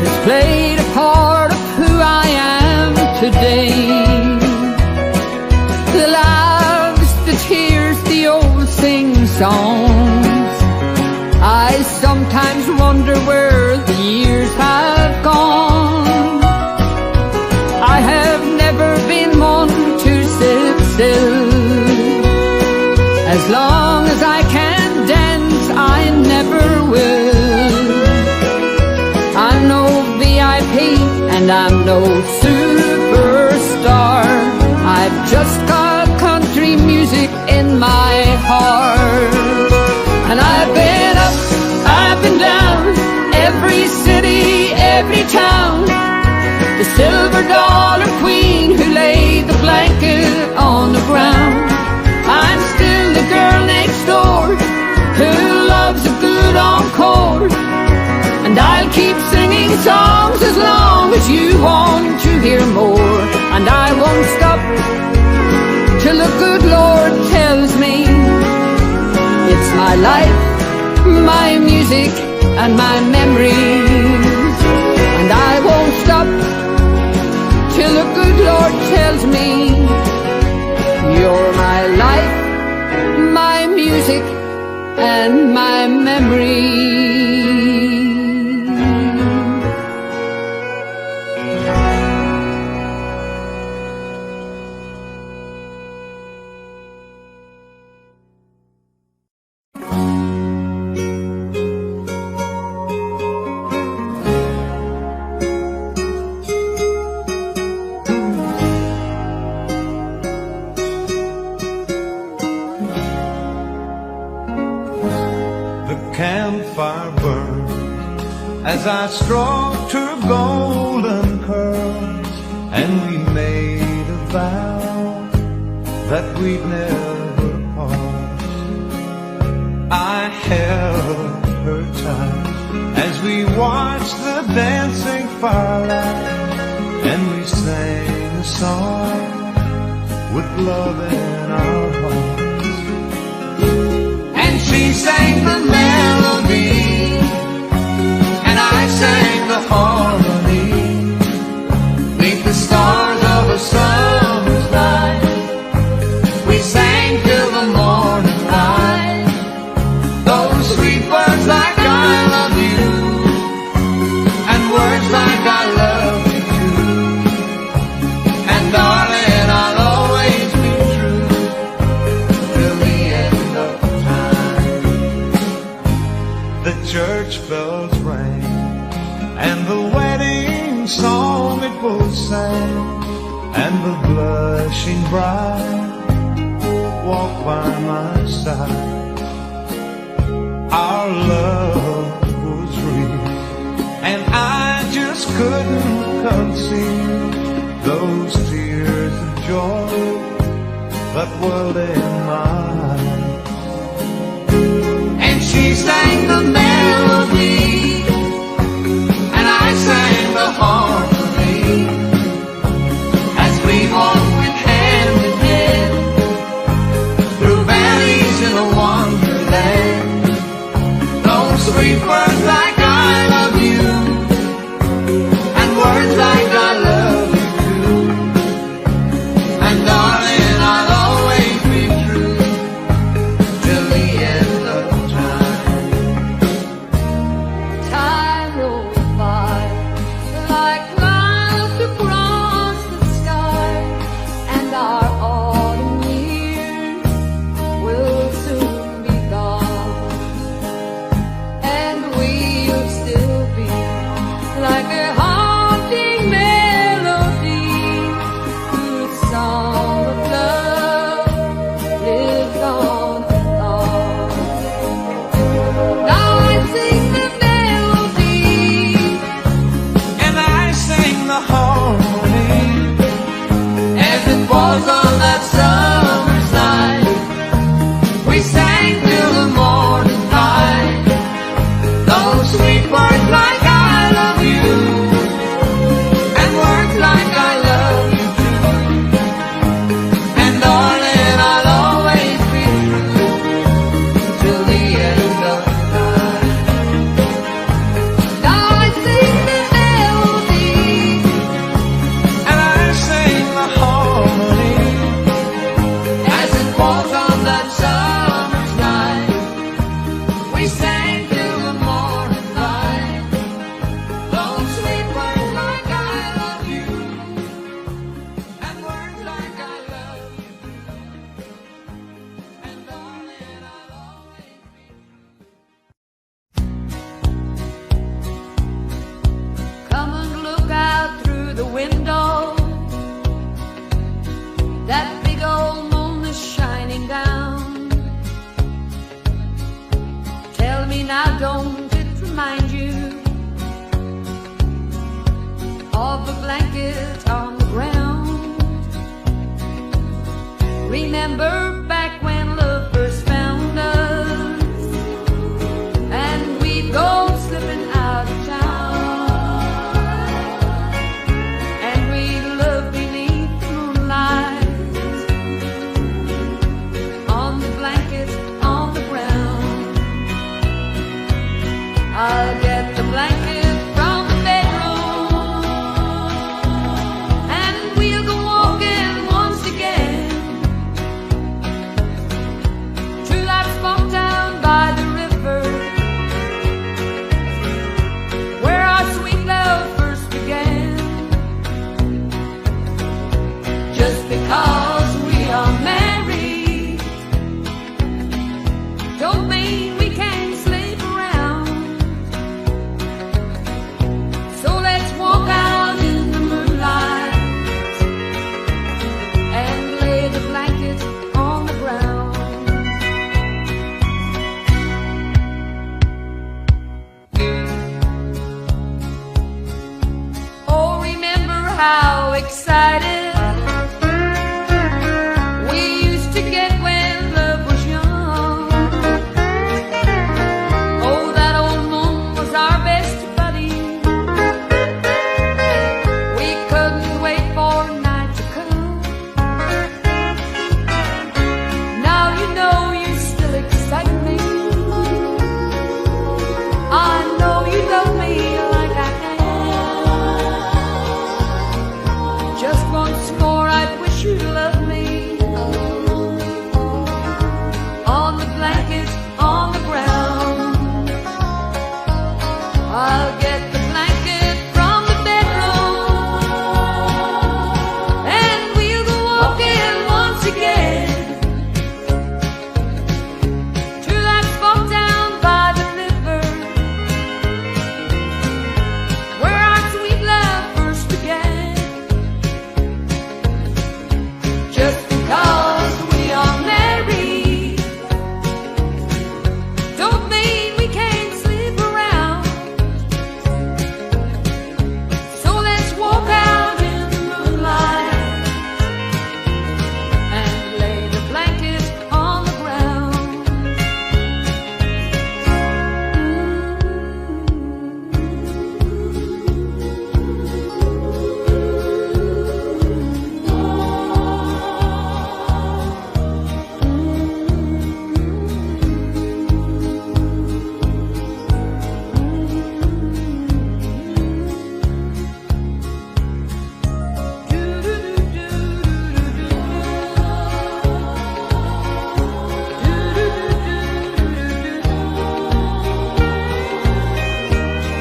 has played a part of who I am today. The loves, the tears, the old sing-songs. I sometimes wonder where the years have gone. I have never been one to sit still. As long as I can dance, I never will. I'm no VIP and I'm no superstar. I've just got country music in my heart. And I've been up, I've been down, every city, every town. The silver dollar queen who laid the blanket on the ground. I'm still the girl next door who loves a good encore. And I'll keep singing songs as long as you want to hear more. And I won't stop till the good Lord tells me it's my life, my music, and my memories. And I won't stop till the good Lord tells me you're my life, my music, and my memories. Campfire burned as I stroked her golden curls, and we made a vow that we'd never part. I held her tight as we watched the dancing firelight, and we sang a song with love in our hearts. And she sang the melody, and I sang the harmony, beneath the stars of a summer's night. We sang till the morning light, those sweet words like I love you, and words like I love you too. And darling, I'll always be true till the end of time. The church bells rang, and the wedding song it was sang, and the blushing bride walked by my side. Our love was real, and I just couldn't conceive those tears of joy that welled in my eyes. And she sang the melody, and I sang the harmony, as we walked with hand in hand through valleys in a wonderland. Those sweet words like I love you, and words like I love you too. And darling, I'll always be true till the end of time. Time rolls by like clouds across the sky, and our autumn years will soon be gone, and we'll still be like a haunting melody whose song of love lives on and on. Now I sing the melody, And I sang the harmony, as it was on that summer's night. we sang till the morning light, Those sweet words like I love you, don't it remind you of a blanket on the ground? Remember back when love first found us, and we'd go slipping out of town, and we'd love beneath the moonlight on the blanket on the ground. I'll get the blanket from the bedroom, and we'll go walking once again to that spot down by the river where our sweet love first began. Just because we are married don't mean we can't sleep around. So let's walk out in the moonlight and lay the blanket on the ground. Oh, remember how excited we used to get when love was young. Oh, that old moon was our best buddy. We couldn't wait for night to come. Now you know you still excite me. I know you love me like I am. Just once more I'd wish you loved me on the blanket on the ground. I'll get the blanket from the bedroom, and we'll go walking once again to that spot down by the river where our sweet love first began. Just because we are married don't mean we can't sleep around. So let's walk out in the moonlight and lay the blanket on the ground.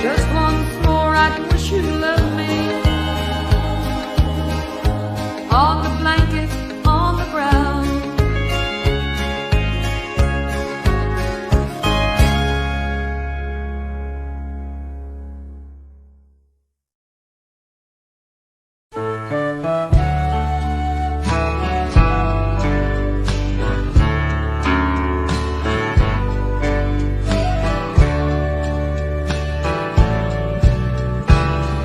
Just once more I wish you loved me on the blanket on the ground.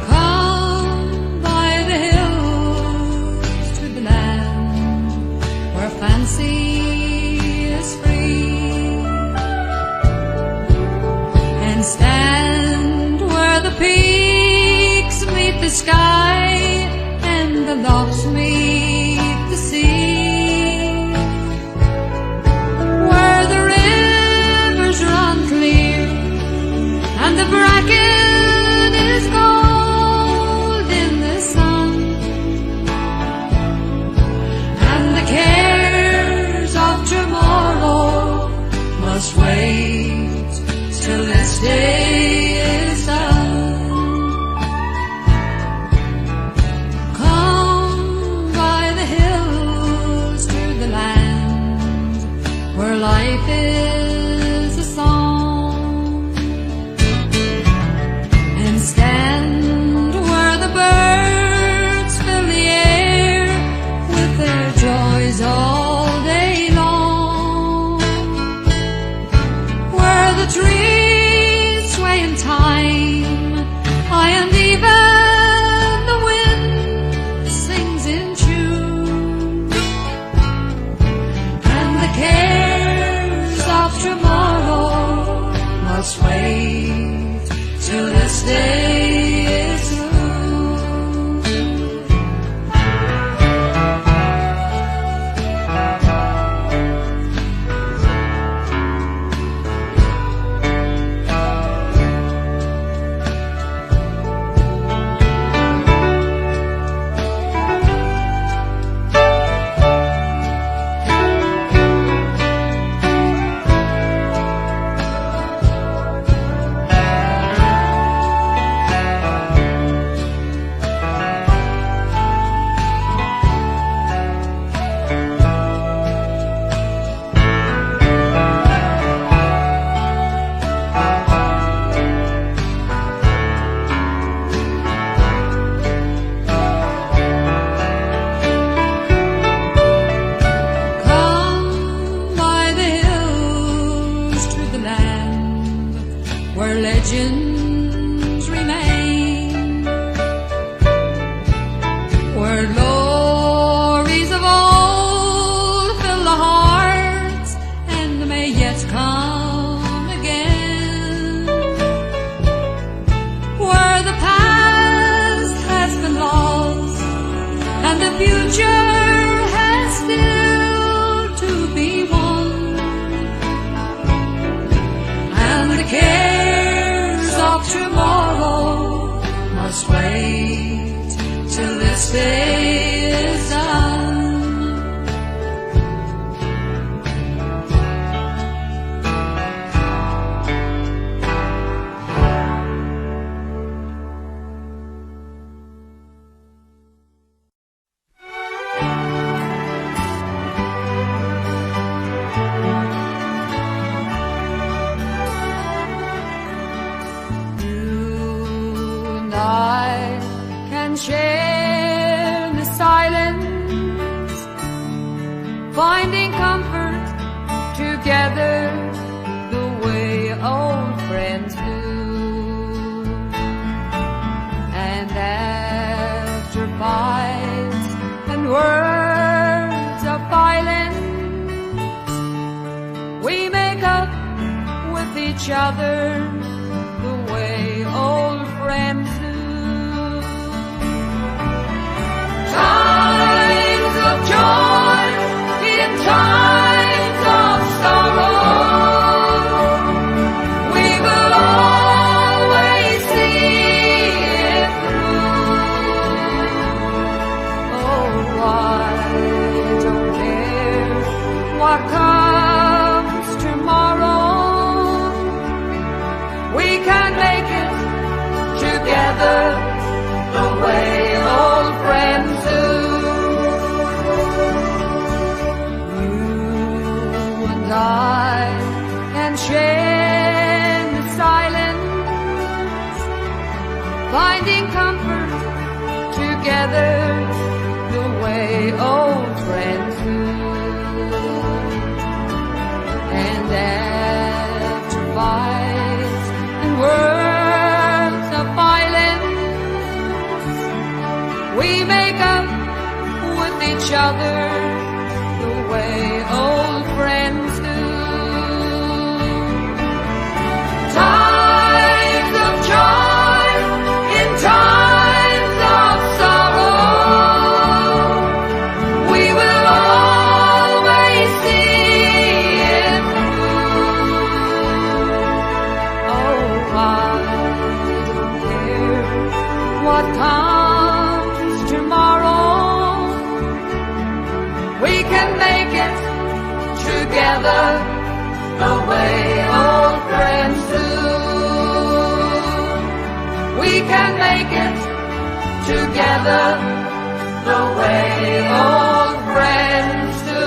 Come by the hills to the land where fancy is free, and stand where the peaks meet the sky and the lochs meet the sea, where the rivers run clear and the bracken is gold in the sun, and the cares of tomorrow must wait till this day is done. Come by the hills to the land where life is a song, must wait till this day is done. Share the silence, finding comfort together the way old friends do. And after fights and words of violence, we make up with each other the way old friends do. Times of joy in times of sorrow, we will always see it through. Oh, I don't care what comes tomorrow, we can make it together the way old friends do. You and I can share the silence, finding comfort together the way old friends do. And after fights and words of violence, we make up with each other the way old friends do. Times of joy in times of sorrow, we will always see it through. Oh, I don't care what comes tomorrow, we can make it together the way old friends do. We can make it together the way old friends do.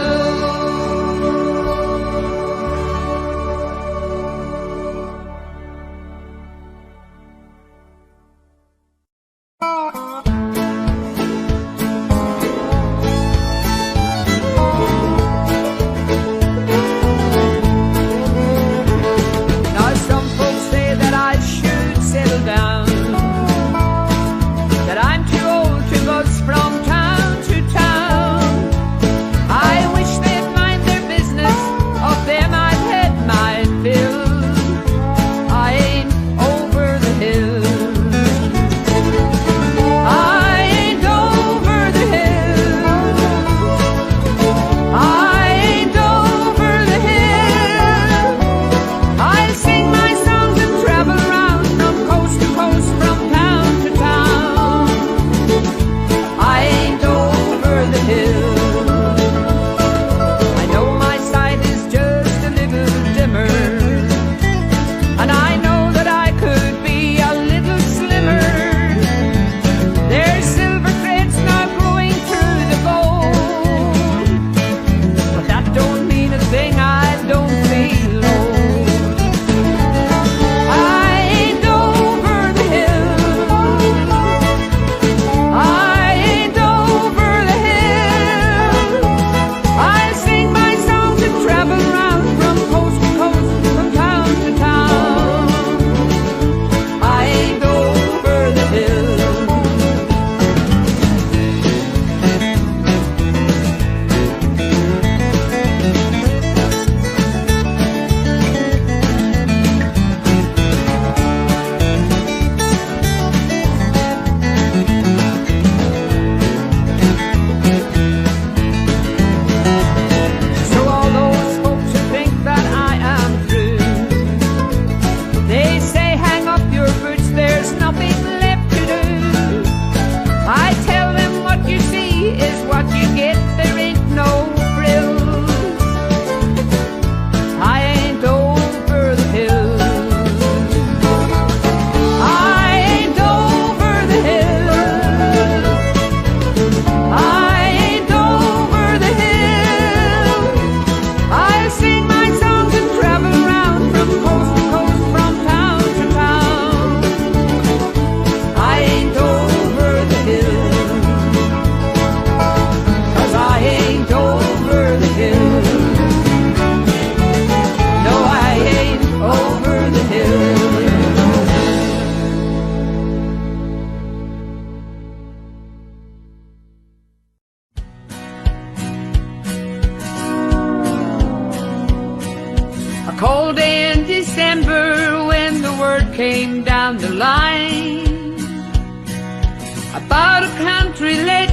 That I'm too old to buzz from town to town.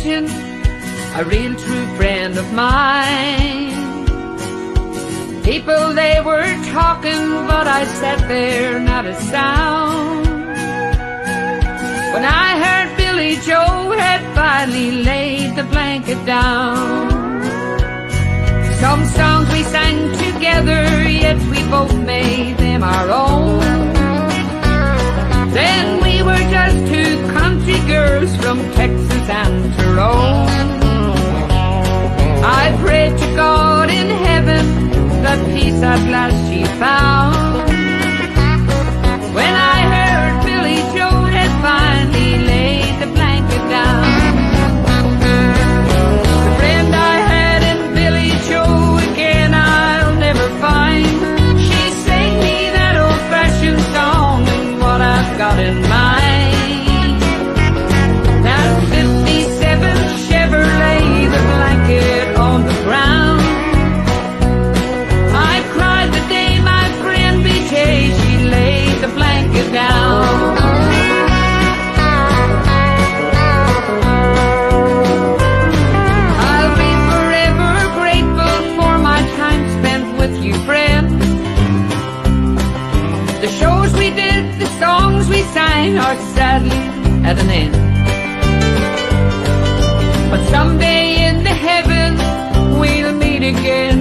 imagine a real true friend of mine. People, they were talking, but I sat there, not a sound. When I heard Billy Joe had finally laid the blanket down. Some songs we sang together, yet we both made them our own. Then we were just two country girls from Texas and Tyrone. I prayed to God in heaven the peace at last she found. When I heard Billy Joe had finally laid the blanket down. The friend I had in Billy Joe again I'll never find. She sang me that old-fashioned song and what I've got in mind. That 57 Chevrolet, the blanket on the ground. I cried the day my friend betrayed, she laid the blanket down. I'll be forever grateful for my time spent with you, friend. The shows we did, the songs we sang are sadly at an end. But someday in the heaven we'll meet again.